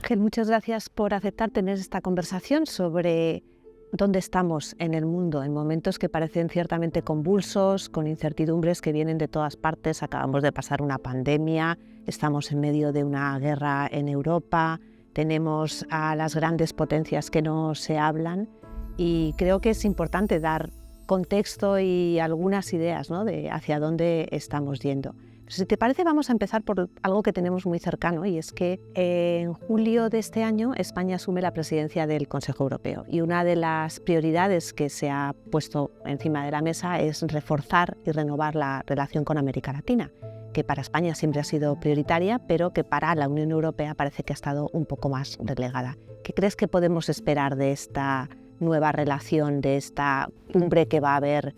Ángel, muchas gracias por aceptar tener esta conversación sobre dónde estamos en el mundo, en momentos que parecen ciertamente convulsos, con incertidumbres que vienen de todas partes. Acabamos de pasar una pandemia, estamos en medio de una guerra en Europa, tenemos a las grandes potencias que no se hablan y creo que es importante dar contexto y algunas ideas, ¿no?, de hacia dónde estamos yendo. Si te parece, vamos a empezar por algo que tenemos muy cercano, y es que en julio de este año España asume la presidencia del Consejo Europeo, y una de las prioridades que se ha puesto encima de la mesa es reforzar y renovar la relación con América Latina, que para España siempre ha sido prioritaria, pero que para la Unión Europea parece que ha estado un poco más relegada. ¿Qué crees que podemos esperar de esta nueva relación, de esta cumbre que va a haber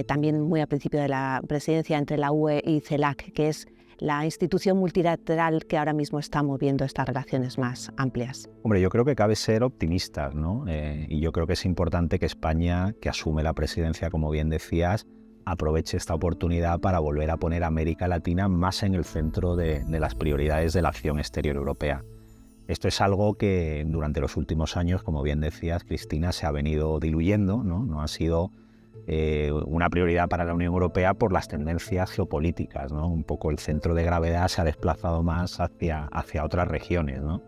también muy al principio de la presidencia entre la UE y CELAC, que es la institución multilateral que ahora mismo está moviendo estas relaciones más amplias? Hombre, yo creo que cabe ser optimistas, ¿no? Y yo creo que es importante que España, que asume la presidencia, como bien decías, aproveche esta oportunidad para volver a poner a América Latina más en el centro de las prioridades de la acción exterior europea. Esto es algo que durante los últimos años, como bien decías, Cristina, se ha venido diluyendo, ¿no? No ha sido una prioridad para la Unión Europea por las tendencias geopolíticas, ¿no? Un poco el centro de gravedad se ha desplazado más hacia otras regiones, ¿no?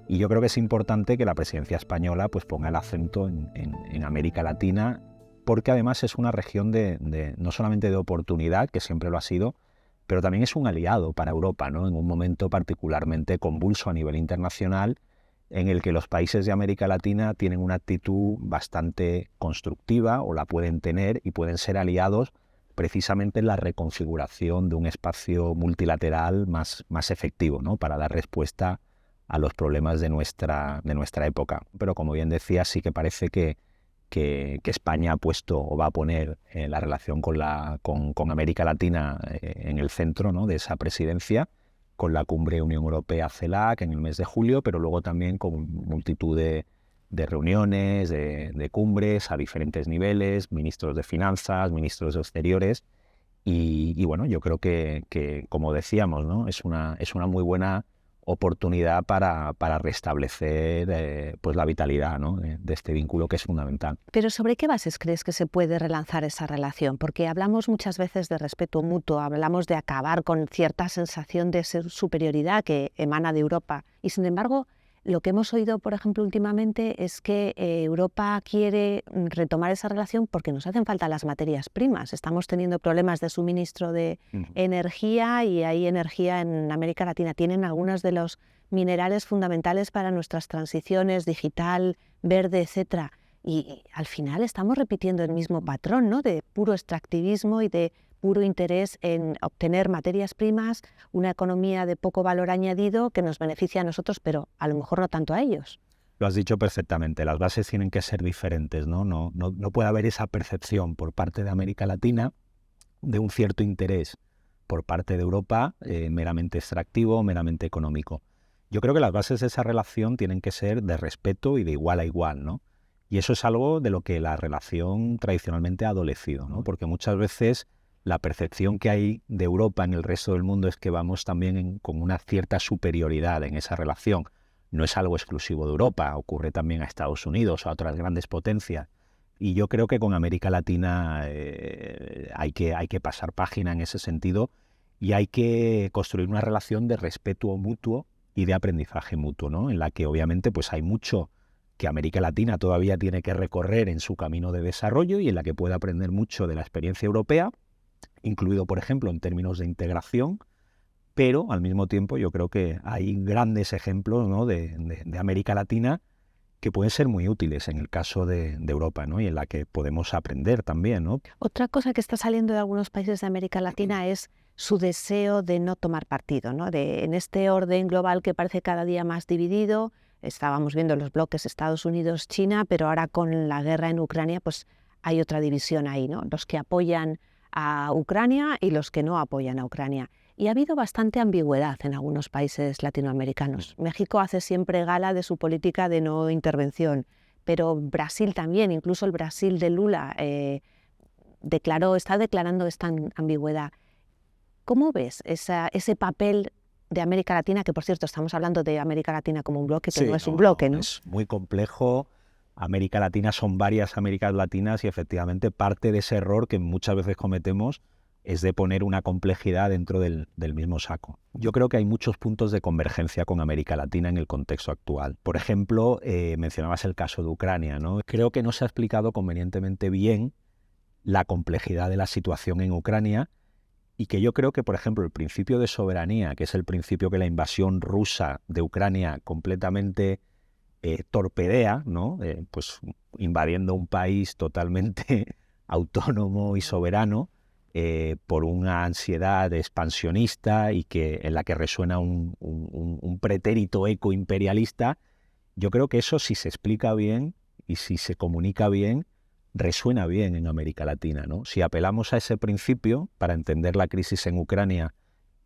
Y yo creo que es importante que la presidencia española pues ponga el acento en América Latina, porque además es una región no solamente de oportunidad, que siempre lo ha sido, pero también es un aliado para Europa, ¿no? En un momento particularmente convulso a nivel internacional, en el que los países de América Latina tienen una actitud bastante constructiva, o la pueden tener, y pueden ser aliados precisamente en la reconfiguración de un espacio multilateral más efectivo, ¿no?, para dar respuesta a los problemas de nuestra época. Pero como bien decía, sí que parece que España ha puesto o va a poner la relación con América Latina en el centro, ¿no?, de esa presidencia, con la cumbre Unión Europea-CELAC en el mes de julio, pero luego también con multitud de reuniones, de cumbres a diferentes niveles, ministros de finanzas, ministros de exteriores, y bueno, yo creo que como decíamos, ¿no?, es una muy buena oportunidad para restablecer pues la vitalidad, ¿no?, de este vínculo, que es fundamental. Pero ¿sobre qué bases crees que se puede relanzar esa relación? Porque hablamos muchas veces de respeto mutuo, hablamos de acabar con cierta sensación de superioridad que emana de Europa, y sin embargo lo que hemos oído, por ejemplo, últimamente es que Europa quiere retomar esa relación porque nos hacen falta las materias primas. Estamos teniendo problemas de suministro de energía, y hay energía en América Latina. Tienen algunos de los minerales fundamentales para nuestras transiciones digital, verde, etcétera. Y al final estamos repitiendo el mismo patrón, ¿no?, de puro extractivismo y de puro interés en obtener materias primas, una economía de poco valor añadido que nos beneficia a nosotros, pero a lo mejor no tanto a ellos. Lo has dicho perfectamente, las bases tienen que ser diferentes, ¿no? No puede haber esa percepción por parte de América Latina de un cierto interés por parte de Europa, meramente extractivo, meramente económico. Yo creo que las bases de esa relación tienen que ser de respeto y de igual a igual, ¿no? Y eso es algo de lo que la relación tradicionalmente ha adolecido, ¿no? Porque muchas veces la percepción que hay de Europa en el resto del mundo es que vamos también con una cierta superioridad en esa relación. No es algo exclusivo de Europa, ocurre también a Estados Unidos, a otras grandes potencias. Y yo creo que con América Latina hay que pasar página en ese sentido, y hay que construir una relación de respeto mutuo y de aprendizaje mutuo, ¿no?, en la que obviamente pues hay mucho que América Latina todavía tiene que recorrer en su camino de desarrollo, y en la que puede aprender mucho de la experiencia europea, incluido, por ejemplo, en términos de integración, pero al mismo tiempo yo creo que hay grandes ejemplos, ¿no?, de América Latina que pueden ser muy útiles en el caso de Europa, ¿no?, y en la que podemos aprender también, ¿no? Otra cosa que está saliendo de algunos países de América Latina es su deseo de no tomar partido, ¿no? En este orden global que parece cada día más dividido. Estábamos viendo los bloques Estados Unidos-China, pero ahora con la guerra en Ucrania pues hay otra división ahí, ¿no?, los que apoyan a Ucrania y los que no apoyan a Ucrania. Y ha habido bastante ambigüedad en algunos países latinoamericanos. México hace siempre gala de su política de no intervención, pero Brasil también, incluso el Brasil de Lula está declarando esta ambigüedad. ¿Cómo ves ese papel de América Latina, que por cierto estamos hablando de América Latina como un bloque, que Sí, no es un bloque, ¿no? Es muy complejo. América Latina son varias Américas Latinas y efectivamente parte de ese error que muchas veces cometemos es de poner una complejidad dentro del mismo saco. Yo creo que hay muchos puntos de convergencia con América Latina en el contexto actual. Por ejemplo, mencionabas el caso de Ucrania, ¿no? Creo que no se ha explicado convenientemente bien la complejidad de la situación en Ucrania y que yo creo que, por ejemplo, el principio de soberanía, que es el principio que la invasión rusa de Ucrania completamente torpedea, ¿no? Pues invadiendo un país totalmente autónomo y soberano por una ansiedad expansionista y en la que resuena un pretérito eco imperialista. Yo creo que eso, si se explica bien y si se comunica bien, resuena bien en América Latina, ¿no? Si apelamos a ese principio para entender la crisis en Ucrania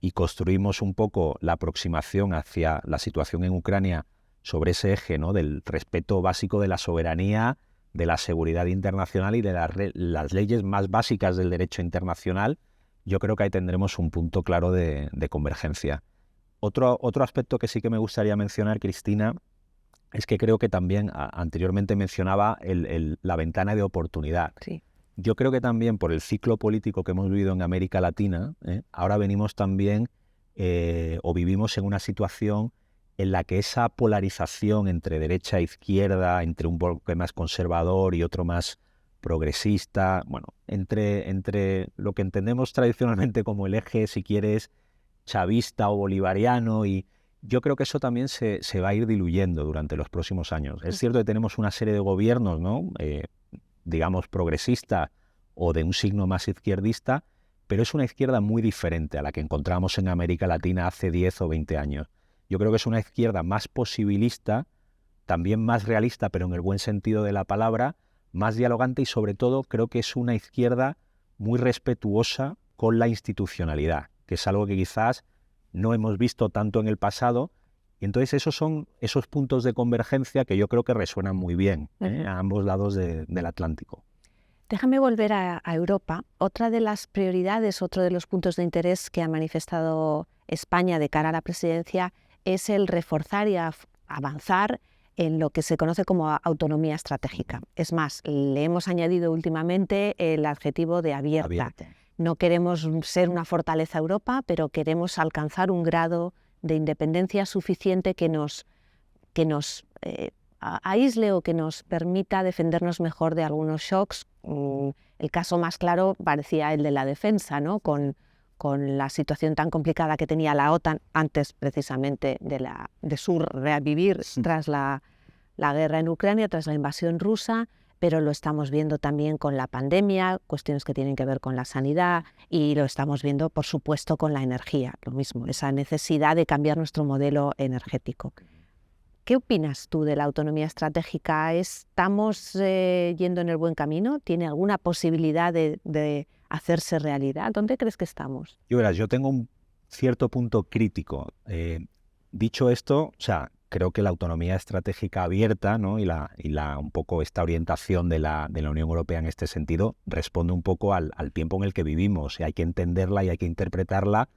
y construimos un poco la aproximación hacia la situación en Ucrania sobre ese eje, ¿no? Del respeto básico de la soberanía, de la seguridad internacional y de las leyes más básicas del derecho internacional, yo creo que ahí tendremos un punto claro de convergencia. Otro aspecto que sí que me gustaría mencionar, Cristina, es que creo que también anteriormente mencionaba la ventana de oportunidad. Sí. Yo creo que también por el ciclo político que hemos vivido en América Latina, ahora venimos también o vivimos en una situación en la que esa polarización entre derecha e izquierda, entre un bloque más conservador y otro más progresista, bueno, entre lo que entendemos tradicionalmente como el eje, si quieres, chavista o bolivariano, y yo creo que eso también se va a ir diluyendo durante los próximos años. Es cierto que tenemos una serie de gobiernos, ¿no? Digamos, progresista o de un signo más izquierdista, pero es una izquierda muy diferente a la que encontramos en América Latina hace 10 o 20 años. Yo creo que es una izquierda más posibilista, también más realista, pero en el buen sentido de la palabra, más dialogante y sobre todo creo que es una izquierda muy respetuosa con la institucionalidad, que es algo que quizás no hemos visto tanto en el pasado. Y entonces esos son esos puntos de convergencia que yo creo que resuenan muy bien a ambos lados del Atlántico. Déjame volver a Europa. Otra de las prioridades, otro de los puntos de interés que ha manifestado España de cara a la presidencia es el reforzar y avanzar en lo que se conoce como autonomía estratégica. Es más, le hemos añadido últimamente el adjetivo de abierta. No queremos ser una fortaleza Europa, pero queremos alcanzar un grado de independencia suficiente que nos aísle o que nos permita defendernos mejor de algunos shocks. El caso más claro parecía el de la defensa, ¿no? Con la situación tan complicada que tenía la OTAN antes precisamente de su revivir tras la guerra en Ucrania, tras la invasión rusa, pero lo estamos viendo también con la pandemia, cuestiones que tienen que ver con la sanidad, y lo estamos viendo, por supuesto, con la energía, lo mismo, esa necesidad de cambiar nuestro modelo energético. ¿Qué opinas tú de la autonomía estratégica? ¿Estamos yendo en el buen camino? ¿Tiene alguna posibilidad de hacerse realidad? ¿Dónde crees que estamos? Yo tengo un cierto punto crítico. Dicho esto, o sea, creo que la autonomía estratégica abierta, ¿no? y un poco esta orientación de la Unión Europea en este sentido responde un poco al tiempo en el que vivimos, y hay que entenderla y hay que interpretarla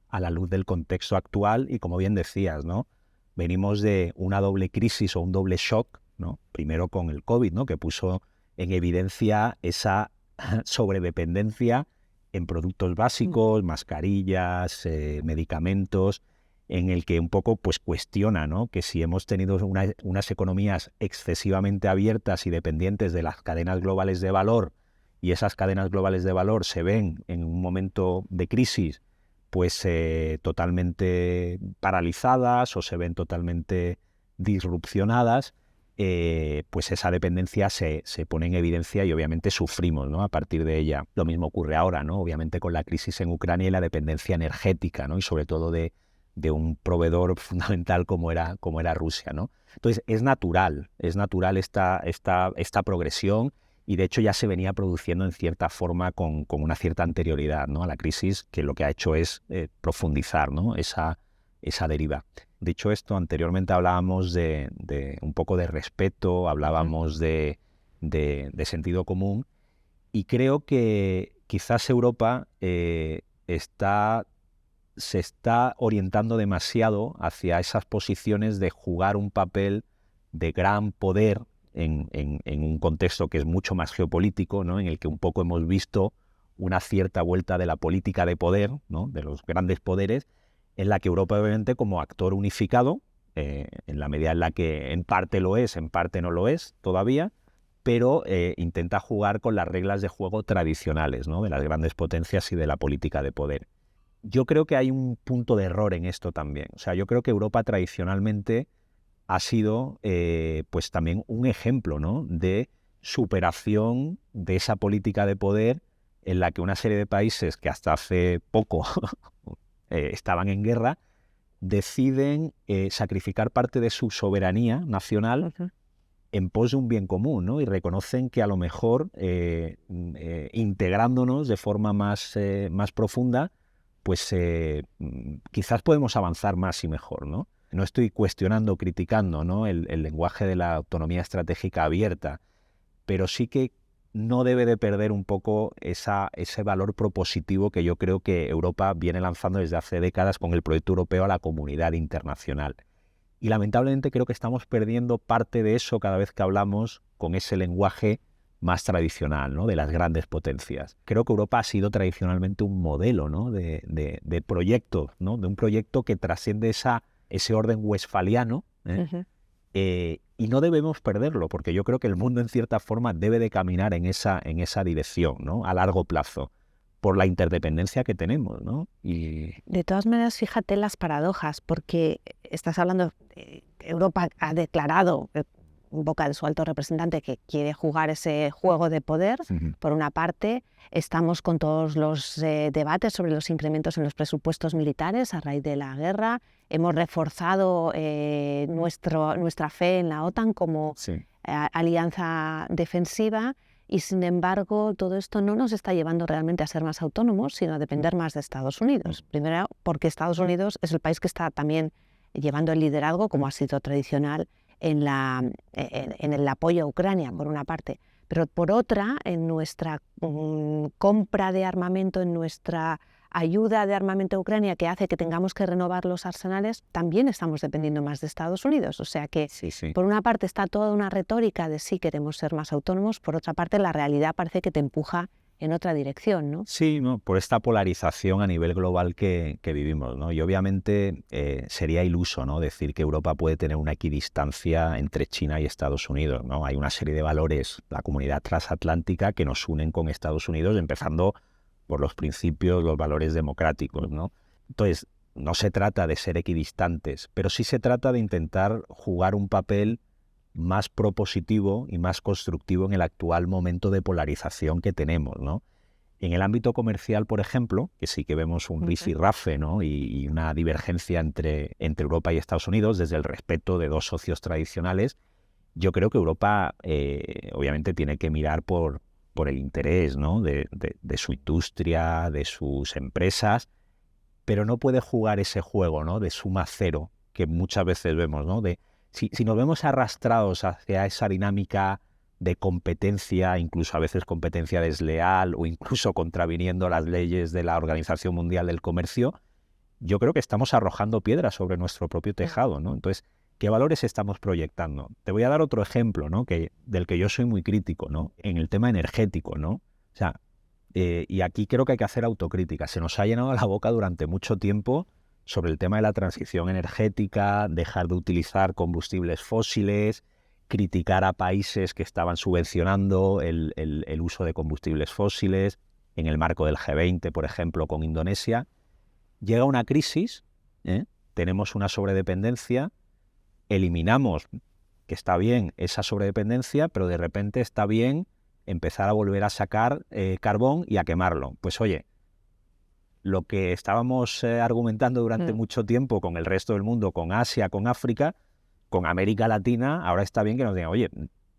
a la luz del contexto actual y, como bien decías, ¿no? Venimos de una doble crisis o un doble shock, ¿no? Primero con el COVID, ¿no? Que puso en evidencia esa sobredependencia en productos básicos, mascarillas, medicamentos, en el que un poco pues cuestiona, ¿no? Que si hemos tenido unas economías excesivamente abiertas y dependientes de las cadenas globales de valor, y esas cadenas globales de valor se ven en un momento de crisis pues totalmente paralizadas o se ven totalmente disrupcionadas, pues esa dependencia se pone en evidencia y obviamente sufrimos, ¿no? A partir de ella. Lo mismo ocurre ahora, ¿no? Obviamente con la crisis en Ucrania y la dependencia energética, ¿no? Y sobre todo de un proveedor fundamental como era Rusia, ¿no? Entonces es natural esta progresión, y de hecho ya se venía produciendo en cierta forma con una cierta anterioridad, ¿no? A la crisis, que lo que ha hecho es profundizar, ¿no? esa deriva. Dicho esto, anteriormente hablábamos de un poco de respeto, hablábamos de sentido común, y creo que quizás Europa está se está orientando demasiado hacia esas posiciones de jugar un papel de gran poder en un contexto que es mucho más geopolítico, ¿no? En el que un poco hemos visto una cierta vuelta de la política de poder, ¿no? De los grandes poderes, en la que Europa, obviamente, como actor unificado, en la medida en la que en parte lo es, en parte no lo es todavía, pero intenta jugar con las reglas de juego tradicionales, ¿no? De las grandes potencias y de la política de poder. Yo creo que hay un punto de error en esto también. O sea, yo creo que Europa tradicionalmente ha sido pues también un ejemplo, ¿no? De superación de esa política de poder en la que una serie de países que hasta hace poco estaban en guerra deciden sacrificar parte de su soberanía nacional en pos de un bien común, ¿no? Y reconocen que a lo mejor integrándonos de forma más profunda, pues quizás podemos avanzar más y mejor, ¿no? No estoy cuestionando, criticando, ¿no? el lenguaje de la autonomía estratégica abierta, pero sí que no debe de perder un poco ese valor propositivo que yo creo que Europa viene lanzando desde hace décadas con el proyecto europeo a la comunidad internacional. Y lamentablemente creo que estamos perdiendo parte de eso cada vez que hablamos con ese lenguaje más tradicional, ¿no? De las grandes potencias. Creo que Europa ha sido tradicionalmente un modelo, ¿no? de proyecto, ¿no? De un proyecto que trasciende ese orden westfaliano, y no debemos perderlo, porque yo creo que el mundo en cierta forma debe de caminar en esa dirección, ¿no? A largo plazo, por la interdependencia que tenemos, ¿no? Y de todas maneras, fíjate las paradojas, porque estás hablando, Europa ha declarado en boca de su alto representante que quiere jugar ese juego de poder. Por una parte, estamos con todos los debates sobre los incrementos en los presupuestos militares a raíz de la guerra. Hemos reforzado nuestra fe en la OTAN como alianza defensiva. Y sin embargo, todo esto no nos está llevando realmente a ser más autónomos, sino a depender más de Estados Unidos. Primero, porque Estados Unidos es el país que está también llevando el liderazgo, como ha sido tradicional, en el apoyo a Ucrania, por una parte. Pero por otra, en nuestra compra de armamento, en nuestra ayuda de armamento a Ucrania, que hace que tengamos que renovar los arsenales, también estamos dependiendo más de Estados Unidos. O sea que, por una parte, está toda una retórica de sí queremos ser más autónomos, por otra parte, la realidad parece que te empuja en otra dirección, ¿no? Sí, ¿no? Por esta polarización a nivel global que vivimos, ¿no? Y obviamente sería iluso, ¿no? Decir que Europa puede tener una equidistancia entre China y Estados Unidos, ¿no? Hay una serie de valores, la comunidad transatlántica, que nos unen con Estados Unidos, empezando por los principios, los valores democráticos, ¿no? Entonces, no se trata de ser equidistantes, pero sí se trata de intentar jugar un papel más propositivo y más constructivo en el actual momento de polarización que tenemos, ¿no? En el ámbito comercial, por ejemplo, que sí que vemos un rifirrafe, ¿no? y una divergencia entre Europa y Estados Unidos desde el respeto de dos socios tradicionales, yo creo que Europa obviamente tiene que mirar por el interés, ¿no? de su industria, de sus empresas, pero no puede jugar ese juego, ¿no? De suma cero que muchas veces vemos, ¿no? Si nos vemos arrastrados hacia esa dinámica de competencia, incluso a veces competencia desleal o incluso contraviniendo las leyes de la Organización Mundial del Comercio, yo creo que estamos arrojando piedras sobre nuestro propio tejado, ¿no? Entonces, ¿qué valores estamos proyectando? Te voy a dar otro ejemplo, ¿no? Del que yo soy muy crítico, ¿no? En el tema energético, ¿no? O sea, y aquí creo que hay que hacer autocrítica. Se nos ha llenado la boca durante mucho tiempo sobre el tema de la transición energética, dejar de utilizar combustibles fósiles, criticar a países que estaban subvencionando el uso de combustibles fósiles, en el marco del G20, por ejemplo, con Indonesia. Llega una crisis, tenemos una sobredependencia, eliminamos, que está bien, esa sobredependencia, pero de repente está bien empezar a volver a sacar carbón y a quemarlo. Pues oye, lo que estábamos argumentando durante mucho tiempo con el resto del mundo, con Asia, con África, con América Latina, ahora está bien que nos digan, oye,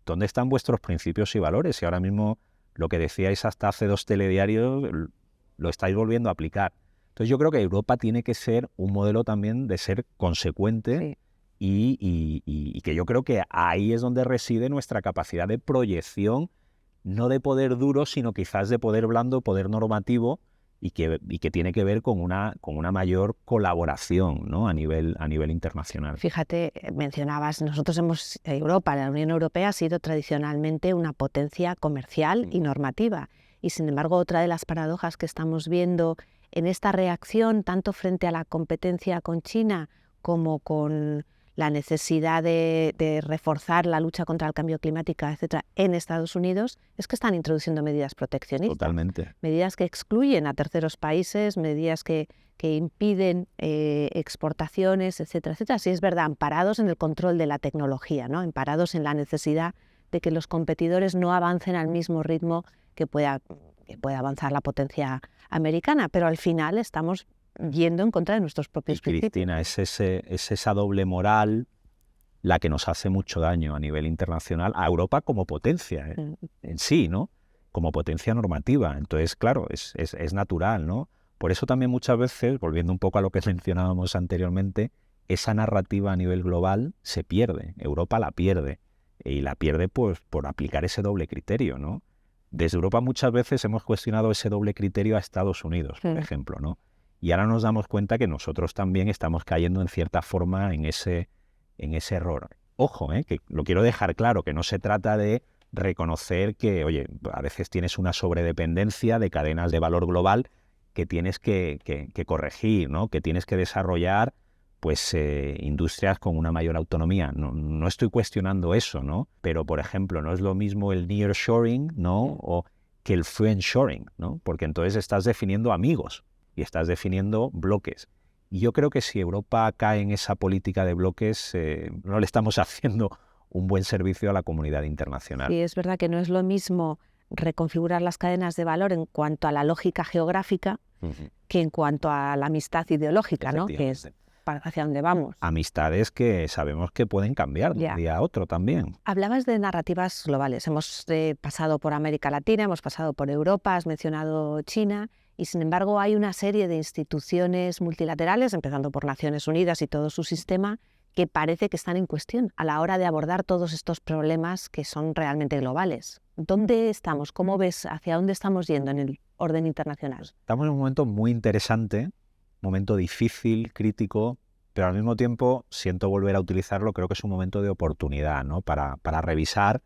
¿dónde están vuestros principios y valores? Y ahora mismo lo que decíais hasta hace 2 telediarios lo estáis volviendo a aplicar. Entonces yo creo que Europa tiene que ser un modelo también de ser consecuente y que yo creo que ahí es donde reside nuestra capacidad de proyección, no de poder duro, sino quizás de poder blando, poder normativo, y que tiene que ver con una mayor colaboración, ¿no? a nivel internacional. Fíjate, mencionabas, Europa, la Unión Europea ha sido tradicionalmente una potencia comercial y normativa. Y sin embargo, otra de las paradojas que estamos viendo en esta reacción, tanto frente a la competencia con China como con la necesidad de reforzar la lucha contra el cambio climático, etcétera, en Estados Unidos, es que están introduciendo medidas proteccionistas. Totalmente. Medidas que excluyen a terceros países, medidas que impiden exportaciones, etcétera, etcétera. Sí, es verdad, amparados en el control de la tecnología, ¿no? Amparados en la necesidad de que los competidores no avancen al mismo ritmo que pueda avanzar la potencia americana, pero al final estamos yendo en contra de nuestros propios principios. Cristina, es esa doble moral la que nos hace mucho daño a nivel internacional, a Europa como potencia en sí, ¿no? Como potencia normativa. Entonces, claro, es natural, ¿no? Por eso también muchas veces, volviendo un poco a lo que mencionábamos anteriormente, esa narrativa a nivel global se pierde, Europa la pierde, y la pierde pues por aplicar ese doble criterio, ¿no? Desde Europa muchas veces hemos cuestionado ese doble criterio a Estados Unidos, por ejemplo, ¿no? Y ahora nos damos cuenta que nosotros también estamos cayendo en cierta forma en ese error. Ojo, que lo quiero dejar claro, que no se trata de reconocer que, oye, a veces tienes una sobredependencia de cadenas de valor global que tienes que corregir, ¿no? Que tienes que desarrollar pues industrias con una mayor autonomía. No estoy cuestionando eso, ¿no? Pero, por ejemplo, no es lo mismo el nearshoring, ¿no? O que el friendshoring, ¿no? Porque entonces estás definiendo amigos y estás definiendo bloques. Y yo creo que si Europa cae en esa política de bloques, no le estamos haciendo un buen servicio a la comunidad internacional. Sí, es verdad que no es lo mismo reconfigurar las cadenas de valor en cuanto a la lógica geográfica que en cuanto a la amistad ideológica, ¿no? Que es hacia dónde vamos. Amistades que sabemos que pueden cambiar de un día a otro también. Hablabas de narrativas globales. Hemos pasado por América Latina, hemos pasado por Europa, has mencionado China, y sin embargo hay una serie de instituciones multilaterales, empezando por Naciones Unidas y todo su sistema, que parece que están en cuestión a la hora de abordar todos estos problemas que son realmente globales. ¿Dónde estamos? ¿Cómo ves hacia dónde estamos yendo en el orden internacional? Estamos en un momento muy interesante, momento difícil, crítico, pero al mismo tiempo, siento volver a utilizarlo, creo que es un momento de oportunidad, ¿no? Para revisar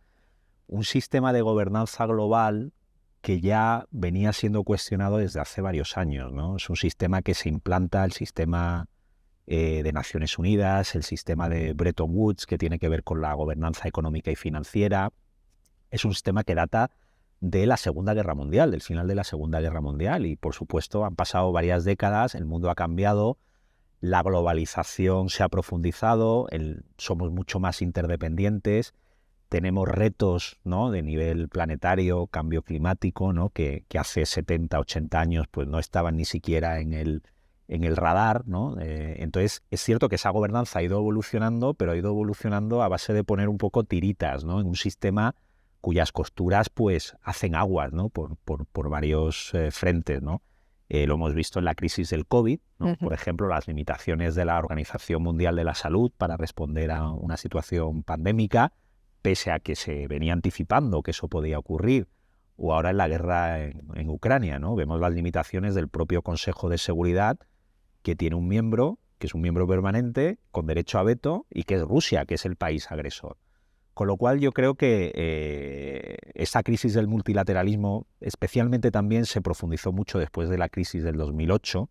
un sistema de gobernanza global que ya venía siendo cuestionado desde hace varios años, ¿no? Es un sistema que se implanta, el sistema de Naciones Unidas, el sistema de Bretton Woods, que tiene que ver con la gobernanza económica y financiera. Es un sistema que data de la Segunda Guerra Mundial, del final de la Segunda Guerra Mundial, y por supuesto han pasado varias décadas, el mundo ha cambiado, la globalización se ha profundizado, somos mucho más interdependientes, tenemos retos, ¿no? De nivel planetario, cambio climático, ¿no? que hace 70, 80 años pues no estaban ni siquiera en el radar, ¿no? Entonces es cierto que esa gobernanza ha ido evolucionando, pero ha ido evolucionando a base de poner un poco tiritas, ¿no? En un sistema cuyas costuras pues hacen aguas, ¿no? por varios frentes, ¿no? Lo hemos visto en la crisis del COVID, ¿no? Por ejemplo, las limitaciones de la Organización Mundial de la Salud para responder a una situación pandémica, pese a que se venía anticipando que eso podía ocurrir, o ahora en la guerra en Ucrania, ¿no? Vemos las limitaciones del propio Consejo de Seguridad, que tiene un miembro, que es un miembro permanente, con derecho a veto, y que es Rusia, que es el país agresor. Con lo cual yo creo que esa crisis del multilateralismo especialmente también se profundizó mucho después de la crisis del 2008.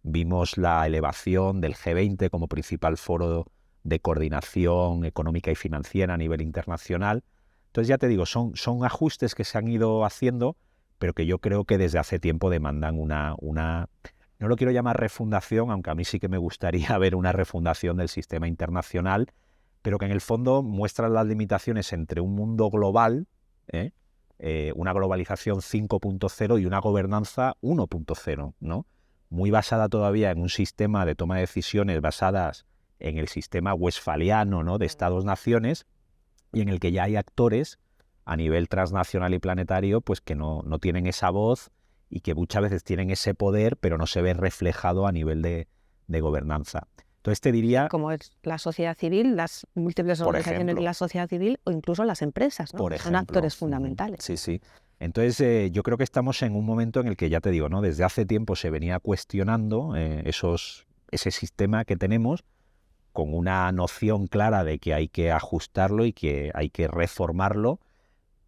Vimos la elevación del G20 como principal foro de coordinación económica y financiera a nivel internacional. Entonces ya te digo, son ajustes que se han ido haciendo, pero que yo creo que desde hace tiempo demandan una no lo quiero llamar refundación, aunque a mí sí que me gustaría ver una refundación del sistema internacional, pero que en el fondo muestran las limitaciones entre un mundo global, una globalización 5.0 y una gobernanza 1.0, ¿no? Muy basada todavía en un sistema de toma de decisiones basadas en el sistema westfaliano, ¿no? De Estados-naciones, y en el que ya hay actores a nivel transnacional y planetario pues que no tienen esa voz y que muchas veces tienen ese poder, pero no se ve reflejado a nivel de gobernanza. Entonces te diría... Como es la sociedad civil, las múltiples organizaciones de la sociedad civil o incluso las empresas, ¿no? Por ejemplo, son actores fundamentales. Sí, sí. Entonces, yo creo que estamos en un momento en el que, ya te digo, ¿no? Desde hace tiempo se venía cuestionando ese sistema que tenemos, con una noción clara de que hay que ajustarlo y que hay que reformarlo,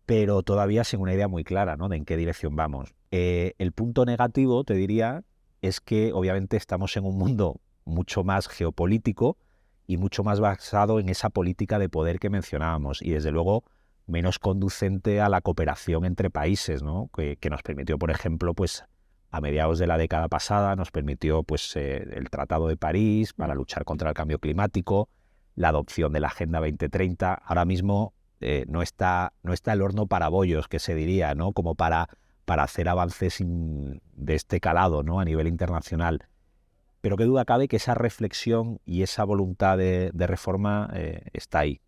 pero todavía sin una idea muy clara, ¿no? De en qué dirección vamos. El punto negativo, te diría, es que obviamente estamos en un mundo mucho más geopolítico y mucho más basado en esa política de poder que mencionábamos, y desde luego menos conducente a la cooperación entre países, ¿no? Que nos permitió, por ejemplo, pues a mediados de la década pasada, nos permitió pues el Tratado de París para luchar contra el cambio climático, la adopción de la Agenda 2030. Ahora mismo no está el horno para bollos, que se diría, ¿no? Como para hacer avances de este calado, ¿no? A nivel internacional. Pero qué duda cabe que esa reflexión y esa voluntad de reforma está ahí.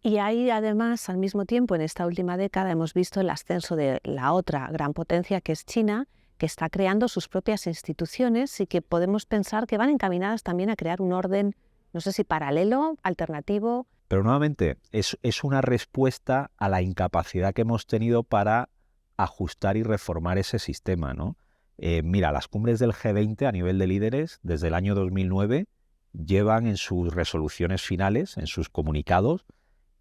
Y ahí, además, al mismo tiempo, en esta última década, hemos visto el ascenso de la otra gran potencia, que es China, que está creando sus propias instituciones y que podemos pensar que van encaminadas también a crear un orden, no sé si paralelo, alternativo. Pero nuevamente, es una respuesta a la incapacidad que hemos tenido para ajustar y reformar ese sistema, ¿no? Mira, las cumbres del G20 a nivel de líderes, desde el año 2009, llevan en sus resoluciones finales, en sus comunicados,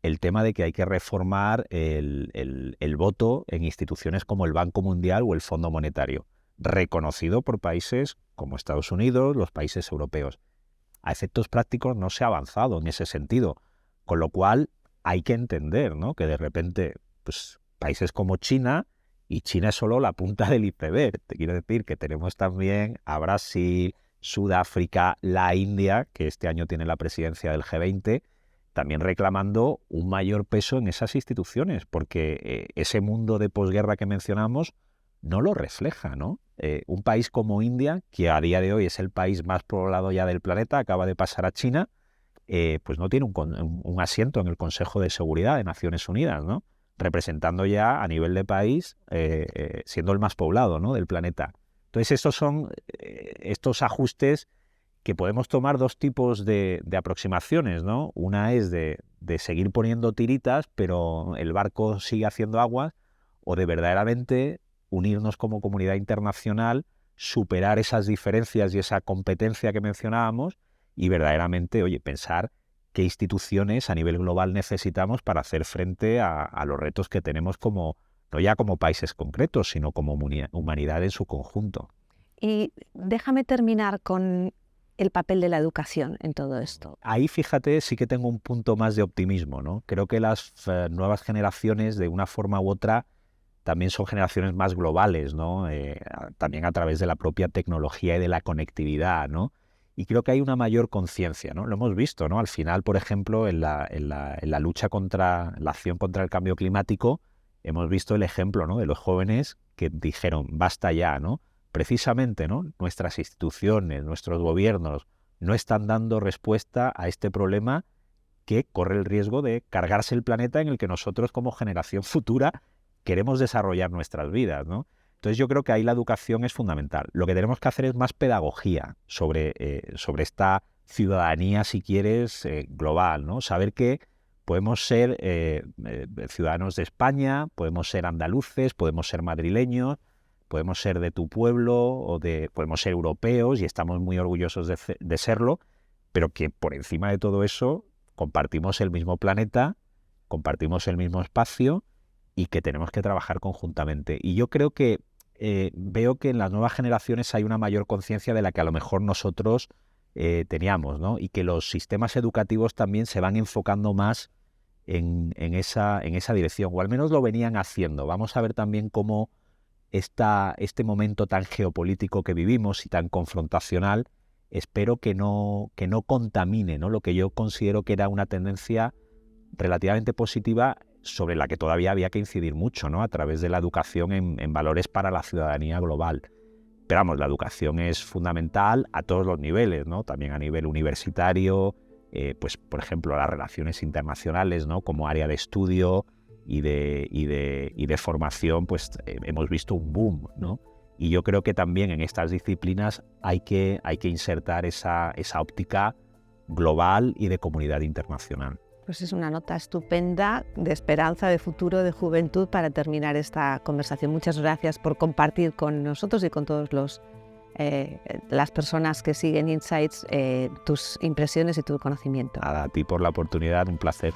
el tema de que hay que reformar el voto en instituciones como el Banco Mundial o el Fondo Monetario, reconocido por países como Estados Unidos, los países europeos. A efectos prácticos no se ha avanzado en ese sentido, con lo cual hay que entender, ¿no? Que de repente pues, países como China, y China es solo la punta del iceberg, te quiero decir que tenemos también a Brasil, Sudáfrica, la India, que este año tiene la presidencia del G20, también reclamando un mayor peso en esas instituciones, porque ese mundo de posguerra que mencionamos no lo refleja, ¿no? Un país como India, que a día de hoy es el país más poblado ya del planeta, acaba de pasar a China, pues no tiene un asiento en el Consejo de Seguridad de Naciones Unidas, ¿no? Representando ya a nivel de país, siendo el más poblado, ¿no? Del planeta. Entonces, estos son estos ajustes que podemos tomar dos tipos de aproximaciones, ¿no? Una es de seguir poniendo tiritas, pero el barco sigue haciendo aguas, o de verdaderamente unirnos como comunidad internacional, superar esas diferencias y esa competencia que mencionábamos y verdaderamente, oye, pensar qué instituciones a nivel global necesitamos para hacer frente a los retos que tenemos como, no ya como países concretos, sino como humanidad en su conjunto. Y déjame terminar con el papel de la educación en todo esto. Ahí, fíjate, sí que tengo un punto más de optimismo, ¿no? Creo que las nuevas generaciones, de una forma u otra, también son generaciones más globales, ¿no? También a través de la propia tecnología y de la conectividad, ¿no? Y creo que hay una mayor conciencia, ¿no? Lo hemos visto, ¿no? Al final, por ejemplo, en la lucha contra la acción contra el cambio climático, hemos visto el ejemplo, ¿no? De los jóvenes que dijeron, basta ya, ¿no? Precisamente, ¿no? Nuestras instituciones, nuestros gobiernos no están dando respuesta a este problema que corre el riesgo de cargarse el planeta en el que nosotros como generación futura queremos desarrollar nuestras vidas, ¿no? Entonces yo creo que ahí la educación es fundamental. Lo que tenemos que hacer es más pedagogía sobre esta ciudadanía, si quieres, global, ¿no? Saber que podemos ser ciudadanos de España, podemos ser andaluces, podemos ser madrileños, podemos ser de tu pueblo podemos ser europeos y estamos muy orgullosos de serlo, pero que por encima de todo eso compartimos el mismo planeta, compartimos el mismo espacio y que tenemos que trabajar conjuntamente. Y yo creo que veo que en las nuevas generaciones hay una mayor conciencia de la que a lo mejor nosotros teníamos, ¿no? Y que los sistemas educativos también se van enfocando más en esa dirección, o al menos lo venían haciendo. Vamos a ver también cómo este momento tan geopolítico que vivimos y tan confrontacional, espero que no contamine, ¿no? Lo que yo considero que era una tendencia relativamente positiva, sobre la que todavía había que incidir mucho, ¿no? A través de la educación en valores para la ciudadanía global. Pero vamos, la educación es fundamental a todos los niveles, ¿no? También a nivel universitario, pues por ejemplo las relaciones internacionales, ¿no? Como área de estudio y de formación, pues hemos visto un boom, ¿no? Y yo creo que también en estas disciplinas hay que insertar esa óptica global y de comunidad internacional. Pues es una nota estupenda de esperanza, de futuro, de juventud para terminar esta conversación. Muchas gracias por compartir con nosotros y con todos las personas que siguen Insights tus impresiones y tu conocimiento. A ti por la oportunidad, un placer.